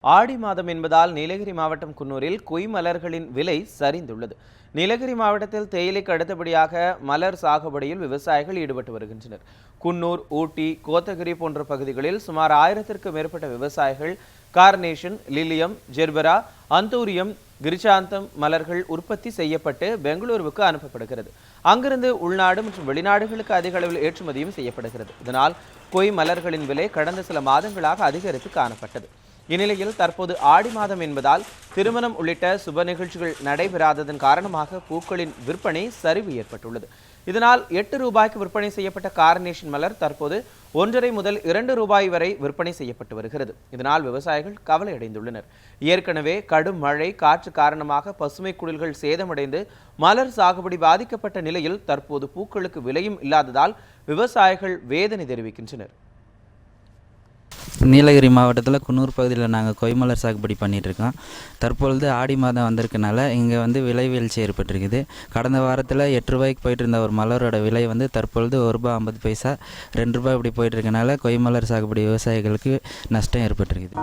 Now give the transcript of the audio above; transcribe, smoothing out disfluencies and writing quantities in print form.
ஆடி மாதம் என்பதால் நீலகிரி மாவட்டம் குன்னூரில் கொய் மலர்களின் விலை சரிந்துள்ளது. நீலகிரி மாவட்டத்தில் தேயிலைக்கு அடுத்தபடியாக மலர் சாகுபடியில் விவசாயிகள் ஈடுபட்டு வருகின்றனர். குன்னூர், ஊட்டி, கோத்தகிரி போன்ற பகுதிகளில் சுமார் 1000க்கும் மேற்பட்ட விவசாயிகள் கார்னேஷன், லில்லியம், ஜெர்பரா, அந்தூரியம், கிரிசாந்தம் மலர்கள் உற்பத்தி செய்யப்பட்டு பெங்களூருவுக்கு அனுப்பப்படுகிறது. அங்கிருந்து உள்நாடு மற்றும் வெளிநாடுகளுக்கு அதிக அளவில் ஏற்றுமதியும் செய்யப்படுகிறது. இதனால் கொய் மலர்களின் விலை கடந்த சில மாதங்களாக அதிகரித்து காணப்பட்டது. இந்நிலையில் தற்போது ஆடி மாதம் என்பதால் திருமணம் உள்ளிட்ட சுப நிகழ்ச்சிகள் நடைபெறாததன் காரணமாக பூக்களின் விற்பனை சரிவு ஏற்பட்டுள்ளது. இதனால் 8 ரூபாய்க்கு விற்பனை செய்யப்பட்ட கார்னேஷன் மலர் தற்போது 1.5 முதல் 2 ரூபாய் வரை விற்பனை செய்யப்பட்டு வருகிறது. இதனால் விவசாயிகள் கவலை அடைந்துள்ளனர். ஏற்கனவே கடும் மழை, காற்று காரணமாக பசுமை குடில்கள் சேதமடைந்து மலர் சாகுபடி பாதிக்கப்பட்ட நிலையில் தற்போது பூக்களுக்கு விலையும் இல்லாததால் விவசாயிகள் வேதனை தெரிவிக்கின்றனர். நீலகிரி மாவட்டத்தில் குன்னூர் பகுதியில் நாங்கள் கொய்மலர் சாகுபடி பண்ணிகிட்ருக்கோம். தற்பொழுது ஆடி மாதம் வந்திருக்கனால இங்கே விலை வீழ்ச்சி ஏற்பட்டிருக்குது. கடந்த வாரத்தில் 8 ரூபாய்க்கு போயிட்டு இருந்த ஒரு மலரோட விலை தற்பொழுது ₹1.50, ₹2 இப்படி போயிட்டுருக்கனால கொய்மலர் சாகுபடி விவசாயிகளுக்கு நஷ்டம் ஏற்பட்டிருக்குது.